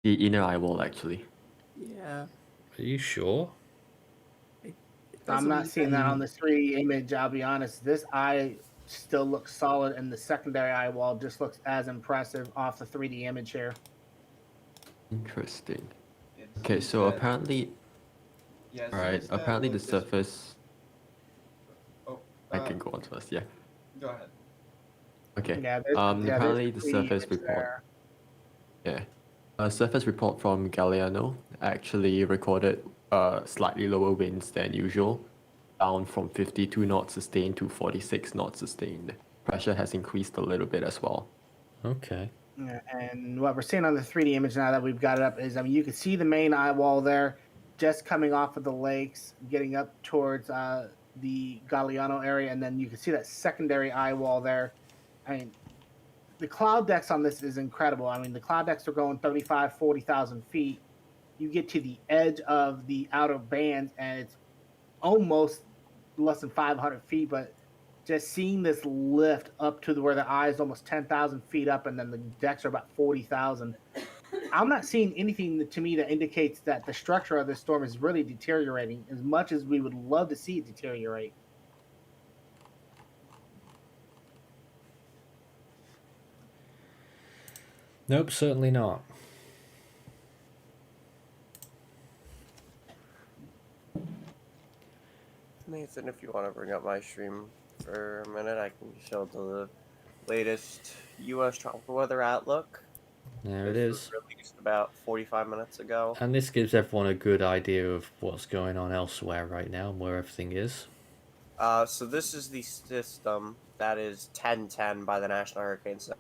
[SPEAKER 6] The inner eye wall, actually.
[SPEAKER 3] Yeah.
[SPEAKER 1] Are you sure?
[SPEAKER 3] It does
[SPEAKER 2] I'm
[SPEAKER 3] a
[SPEAKER 2] not
[SPEAKER 3] wee
[SPEAKER 2] seeing
[SPEAKER 3] bit.
[SPEAKER 2] that on the 3D image. I'll be honest. This eye still looks solid, and the secondary eye wall just looks as impressive off the 3D image here.
[SPEAKER 6] Interesting.
[SPEAKER 7] It
[SPEAKER 6] Okay,
[SPEAKER 7] seems
[SPEAKER 6] so
[SPEAKER 7] that-
[SPEAKER 6] apparently,
[SPEAKER 7] yeah, it
[SPEAKER 6] alright,
[SPEAKER 7] seems that
[SPEAKER 6] apparently the
[SPEAKER 7] with this-
[SPEAKER 6] surface.
[SPEAKER 7] Oh,
[SPEAKER 6] I can go on first, yeah.
[SPEAKER 7] go ahead.
[SPEAKER 6] Okay.
[SPEAKER 2] Yeah, there's,
[SPEAKER 6] Apparently the
[SPEAKER 2] 3D
[SPEAKER 6] surface
[SPEAKER 2] image
[SPEAKER 6] report.
[SPEAKER 2] there.
[SPEAKER 6] Yeah. A surface report from Galliano actually recorded slightly lower winds than usual, down from 52 knots sustained to 46 knots sustained. Pressure has increased a little bit as well.
[SPEAKER 1] Okay.
[SPEAKER 2] Yeah, and what we're seeing on the 3D image now that we've got it up is, I mean, you can see the main eye wall there, just coming off of the lakes, getting up towards the Galliano area, and then you can see that secondary eye wall there. I mean, the cloud decks on this is incredible. I mean, the cloud decks are going 35, 40,000 feet. You get to the edge of the outer bands, and it's almost less than 500 feet, but just seeing this lift up to where the eye is almost 10,000 feet up, and then the decks are about 40,000. I'm not seeing anything to me that indicates that the structure of this storm is really deteriorating as much as we would love to see it deteriorate.
[SPEAKER 1] Nope, certainly not.
[SPEAKER 4] Nathan, if you want to bring up my stream for a minute, I can show the latest U.S. tropical weather outlook.
[SPEAKER 1] There it
[SPEAKER 4] This
[SPEAKER 1] is.
[SPEAKER 4] was released about 45 minutes ago.
[SPEAKER 1] And this gives everyone a good idea of what's going on elsewhere right now and where everything is.
[SPEAKER 4] So this is the system that is 1010 by the National Hurricane Center,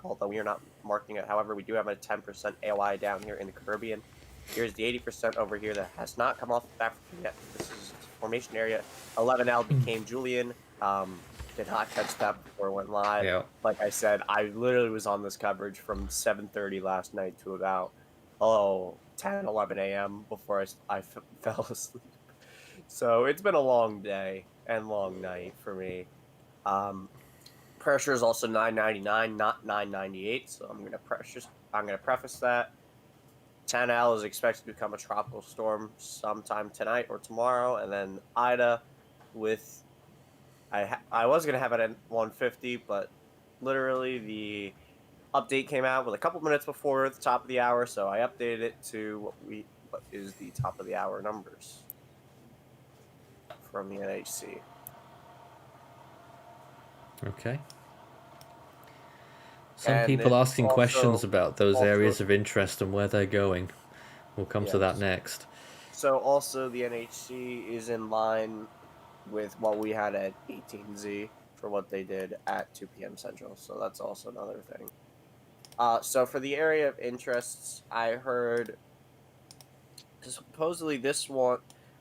[SPEAKER 4] although we are not marking it. However, we do have a 10% AOI down here in the Caribbean. Here's the 80% over here that has not come off the back yet. This is formation area. 11L became Julian. Did not catch that before it went live.
[SPEAKER 1] Yeah.
[SPEAKER 4] Like I said, I literally was on this coverage from 7:30 last night to about 10, 11 a.m. before I fell asleep. So it's been a long day and long night for me. Pressure is also 999, not 998. So I'm gonna preface that. 10L is expected to become a tropical storm sometime tonight or tomorrow, and then Ida with I was gonna have it at 150, but literally the update came out with a couple minutes before the top of the hour, so I updated it to what is the top of the hour numbers from the NHC.
[SPEAKER 1] Okay. Some
[SPEAKER 4] And
[SPEAKER 1] people
[SPEAKER 4] it's
[SPEAKER 1] asking
[SPEAKER 4] also-
[SPEAKER 1] questions about those
[SPEAKER 4] also-
[SPEAKER 1] areas of interest and where they're going. We'll come to that
[SPEAKER 4] Yes.
[SPEAKER 1] next.
[SPEAKER 4] So also the NHC is in line with what we had at 18Z for what they did at 2 p.m. Central. So that's also another thing. So for the area of interests, I heard supposedly this one.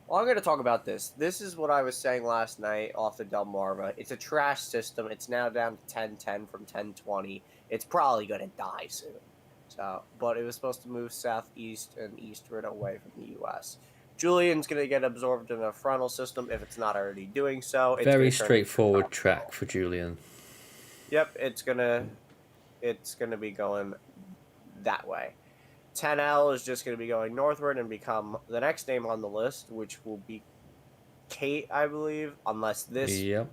[SPEAKER 4] Well, I'm going to talk about this. This is what I was saying last night off the Delmarva. It's a trash system. It's now down to 1010 from 1020. It's probably going to die soon. So, but it was supposed to move southeast and eastward away from the U.S. Julian's going to get absorbed in a frontal system if it's not already doing so. It's
[SPEAKER 1] Very
[SPEAKER 4] gonna turn
[SPEAKER 1] straightforward
[SPEAKER 4] into
[SPEAKER 1] track for Julian.
[SPEAKER 4] Yep, it's gonna be going that way. 10L is just gonna be going northward and become the next name on the list, which will be Kate, I believe, unless this
[SPEAKER 1] Yep.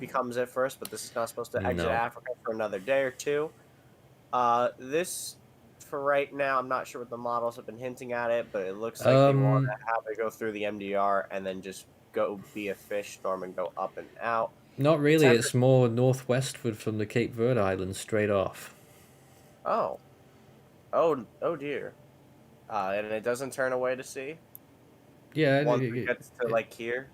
[SPEAKER 4] becomes it first. But this is not supposed to exit
[SPEAKER 1] No.
[SPEAKER 4] Africa for another day or two. This for right now, I'm not sure what the models have been hinting at it, but it looks like they want to have it go through the MDR and then just go be a fish storm and go up and out.
[SPEAKER 1] Not really.
[SPEAKER 4] 10%.
[SPEAKER 1] It's more northwestward from the Cape Verde Islands, straight off.
[SPEAKER 4] Oh dear. And it doesn't turn away to sea
[SPEAKER 1] Yeah.
[SPEAKER 4] once it gets to like here.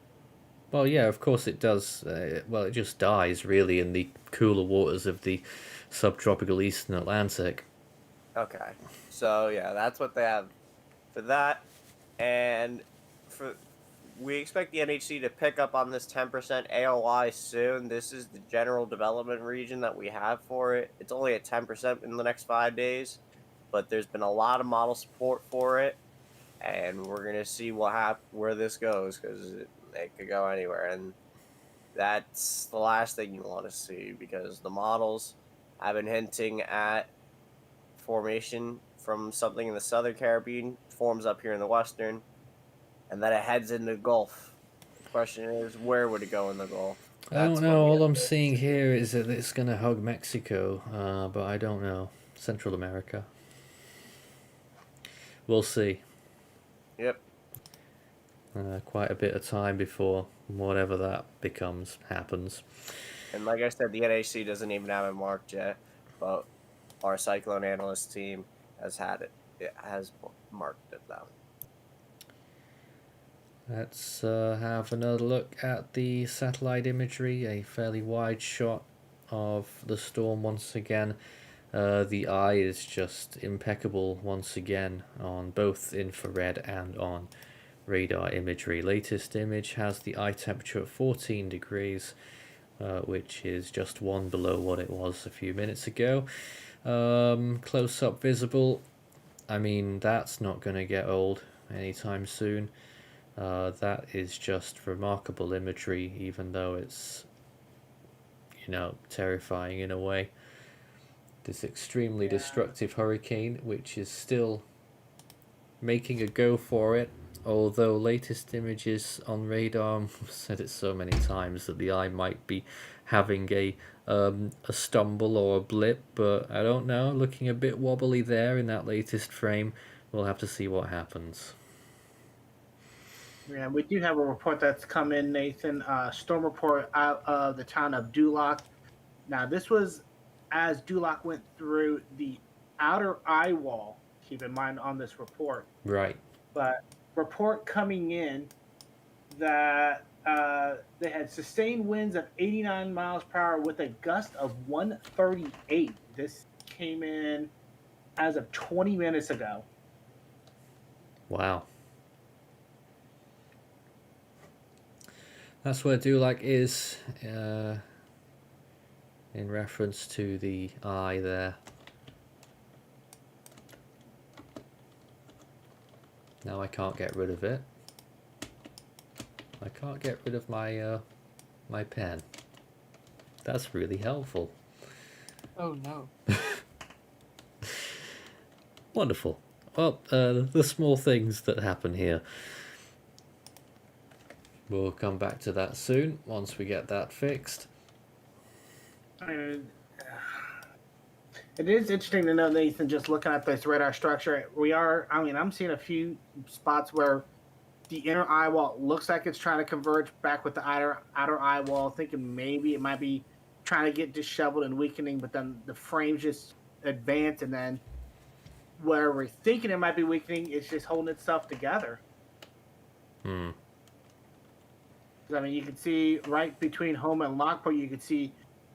[SPEAKER 1] Well, yeah, of course it does. Well, it just dies really in the cooler waters of the subtropical Eastern Atlantic.
[SPEAKER 4] Okay, so yeah, that's what they have for that, and we expect the NHC to pick up on this 10% AOI soon. This is the general development region that we have for it. It's only at 10% in the next 5 days, but there's been a lot of model support for it, and we're gonna see where this goes because it could go anywhere, and that's the last thing you want to see because the models have been hinting at formation from something in the southern Caribbean, forms up here in the western, and then it heads into the Gulf. The question is, where would it go in the Gulf?
[SPEAKER 1] I don't know. All I'm seeing here is that it's going to hug Mexico, but I don't know. Central America. We'll see.
[SPEAKER 4] Yep.
[SPEAKER 1] Quite a bit of time before whatever that becomes happens.
[SPEAKER 4] And like I said, the NHC doesn't even have it marked yet, but our cyclone analyst team has had it. It has marked it down.
[SPEAKER 1] Let's have another look at the satellite imagery. A fairly wide shot of the storm once again. The eye is just impeccable once again on both infrared and on radar imagery. Latest image has the eye temperature at 14 degrees, which is just one below what it was a few minutes ago. Close up visible. I mean, that's not going to get old anytime soon. That is just remarkable imagery, even though it's, terrifying in a way. This extremely destructive hurricane, which is still making a go for it, although latest images on radar, I've said it so many times that the eye might be having a stumble or a blip, but I don't know, looking a bit wobbly there in that latest frame. We'll have to see what happens.
[SPEAKER 2] Yeah, we do have a report that's come in, Nathan. Storm report out of the town of Duloc. Now, this was as Duloc went through the outer eye wall, keep in mind on this report.
[SPEAKER 1] Right.
[SPEAKER 2] But report coming in that they had sustained winds of 89 miles per hour with a gust of 138. This came in as of 20 minutes ago.
[SPEAKER 1] Wow. That's where Dulac is in reference to the eye there. Now I can't get rid of it. I can't get rid of my my pen. That's really helpful.
[SPEAKER 3] Oh no.
[SPEAKER 1] Wonderful. Well, the small things that happen here. We'll come back to that soon once we get that fixed.
[SPEAKER 2] I mean, it is interesting to know, Nathan, just looking at this radar structure. I'm seeing a few spots where the inner eye wall looks like it's trying to converge back with the outer eye wall, thinking maybe it might be trying to get disheveled and weakening, but then the frames just advance, and then where we're thinking it might be weakening, it's just holding itself together.
[SPEAKER 1] Hmm.
[SPEAKER 2] I mean, you can see right between Homa and Lockport, you can see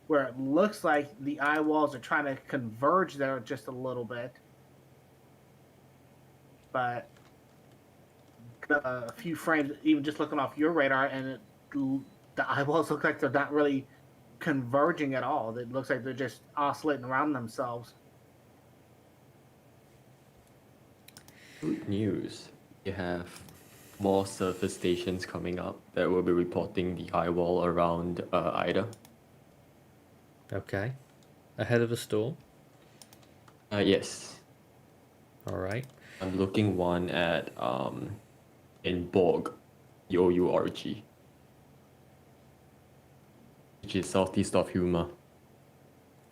[SPEAKER 2] where it looks like the eye walls are trying to converge there just a little bit. But a few frames, even just looking off your radar, and the eyeballs look like they're not really converging at all. It looks like they're just oscillating around themselves.
[SPEAKER 6] Good news. You have more surface stations coming up that will be reporting the eye wall around Ida.
[SPEAKER 1] Okay. Ahead of a storm?
[SPEAKER 6] Yes.
[SPEAKER 1] Alright.
[SPEAKER 6] I'm looking one at in Borg, Yourg, which is southeast of Huma.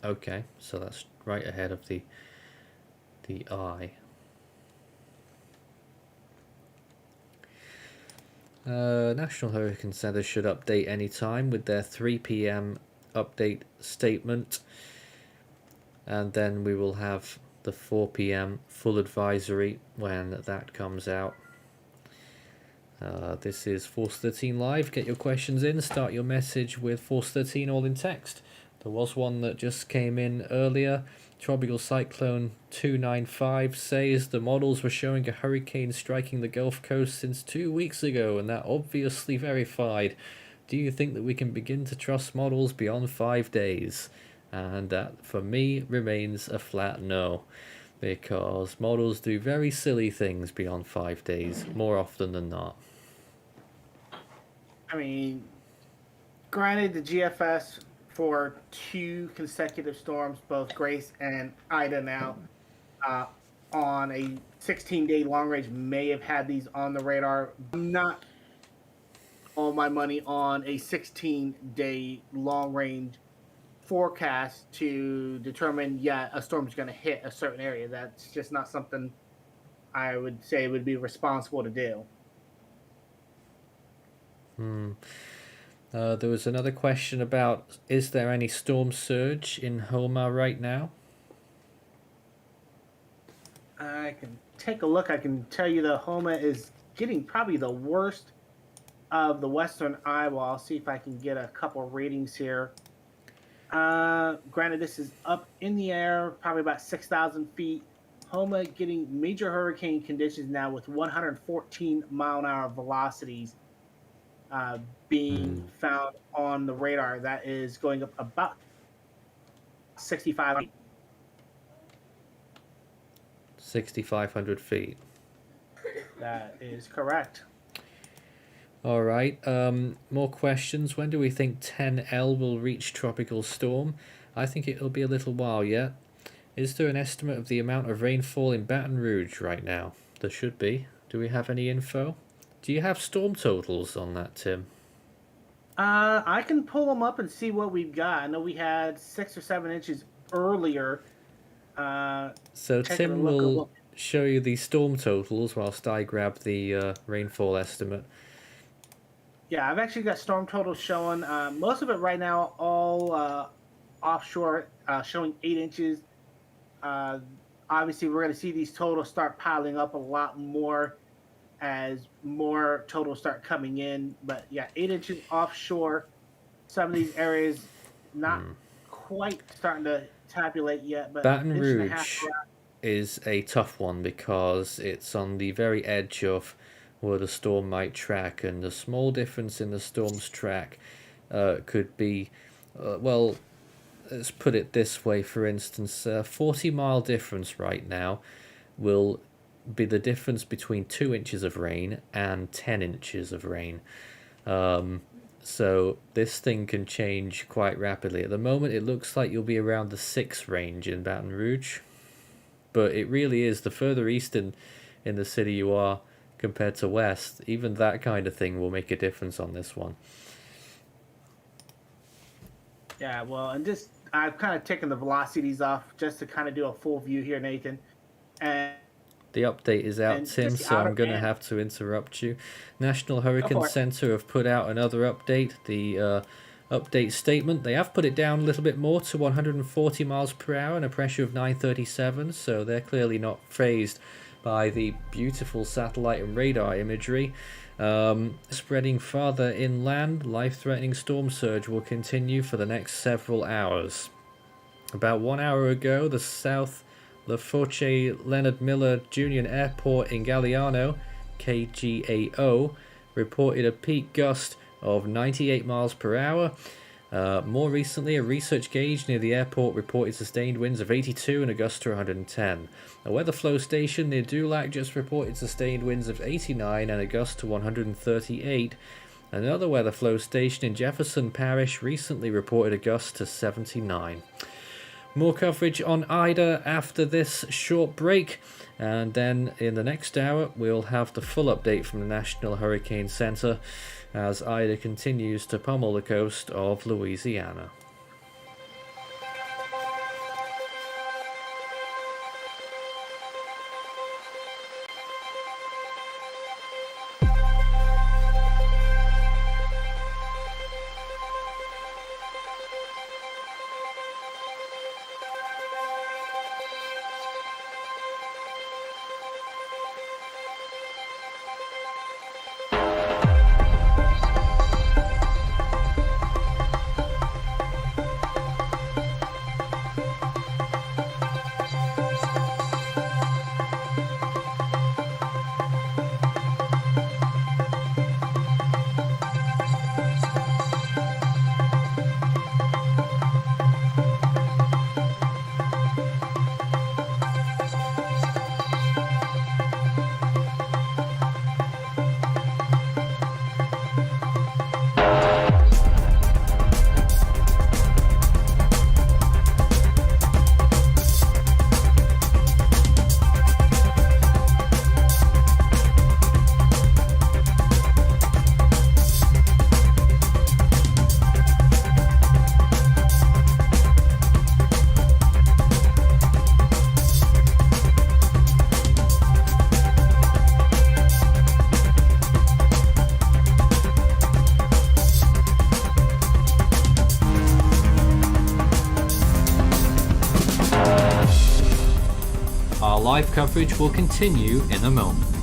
[SPEAKER 1] Okay, so that's right ahead of the eye. National Hurricane Center should update anytime with their 3 p.m. update statement, and then we will have the 4 p.m. full advisory when that comes out. This is Force 13 Live. Get your questions in. Start your message with Force 13 all in text. There was one that just came in earlier. Tropical Cyclone 295 says the models were showing a hurricane striking the Gulf Coast since 2 weeks ago, and that obviously verified. Do you think that we can begin to trust models beyond 5 days? And that, for me, remains a flat no, because models do very silly things beyond 5 days, more often than not.
[SPEAKER 2] I mean, granted, the GFS for 2 consecutive storms, both Grace and Ida now, on a 16-day long range may have had these on the radar. I'm not all my money on a 16-day long range forecast to determine, a storm's going to hit a certain area. That's just not something I would say would be responsible to do.
[SPEAKER 1] There was another question about, is there any storm surge in Homa right now?
[SPEAKER 2] I can take a look. I can tell you the Homa is getting probably the worst of the western eye wall. I'll see if I can get a couple of readings here. Granted, this is up in the air, probably about 6,000 feet. Homa getting major hurricane conditions now with 114 mile an hour velocities being found on the radar. That is going up about 65 feet.
[SPEAKER 1] 6,500 feet.
[SPEAKER 2] That is correct.
[SPEAKER 1] All right. More questions. When do we think 10L will reach tropical storm? I think it'll be a little while yet. Is there an estimate of the amount of rainfall in Baton Rouge right now? There should be. Do we have any info? Do you have storm totals on that, Tim?
[SPEAKER 2] I can pull them up and see what we've got. I know we had 6 or 7 inches earlier.
[SPEAKER 1] So Tim will show you the storm totals whilst I grab the rainfall estimate.
[SPEAKER 2] Yeah, I've actually got storm totals showing. Most of it right now, all offshore, showing 8 inches. Obviously, we're going to see these totals start piling up a lot more as more totals start coming in. But yeah, 8 inches offshore. Some of these areas not quite starting to tabulate yet, but
[SPEAKER 1] Baton
[SPEAKER 2] inch and a half
[SPEAKER 1] Rouge.
[SPEAKER 2] around.
[SPEAKER 1] is a tough one because it's on the very edge of where the storm might track, and the small difference in the storm's track could be, well, let's put it this way, for instance, a 40-mile difference right now will be the difference between 2 inches of rain and 10 inches of rain. So this thing can change quite rapidly. At the moment, it looks like you'll be around the 6 range in Baton Rouge, but it really is, the further east in the city you are compared to west, even that kind of thing will make a difference on this one.
[SPEAKER 2] Yeah, well, and just I've kind of taken the velocities off just to kind of do a full view here, Nathan. And
[SPEAKER 1] the update is out,
[SPEAKER 2] and
[SPEAKER 1] Tim,
[SPEAKER 2] just the
[SPEAKER 1] so I'm
[SPEAKER 2] outer
[SPEAKER 1] going to
[SPEAKER 2] band.
[SPEAKER 1] have to interrupt you. National Hurricane
[SPEAKER 2] for it.
[SPEAKER 1] Center have put out another update. The update statement, they have put it down a little bit more to 140 miles per hour and a pressure of 937, so they're clearly not phased by the beautiful satellite and radar imagery. Spreading farther inland, life-threatening storm surge will continue for the next several hours. About 1 hour ago, the South Lafourche Leonard Miller Jr. Airport in Galliano, KGAO, reported a peak gust of 98 miles per hour. More recently, a research gauge near the airport reported sustained winds of 82 and a gust to 110. A weather flow station near Dulac just reported sustained winds of 89 and a gust to 138. Another weather flow station in Jefferson Parish recently reported a gust to 79. More coverage on Ida after this short break, and then in the next hour we'll have the full update from the National Hurricane Center as Ida continues to pummel the coast of Louisiana. Our live coverage will continue in a moment.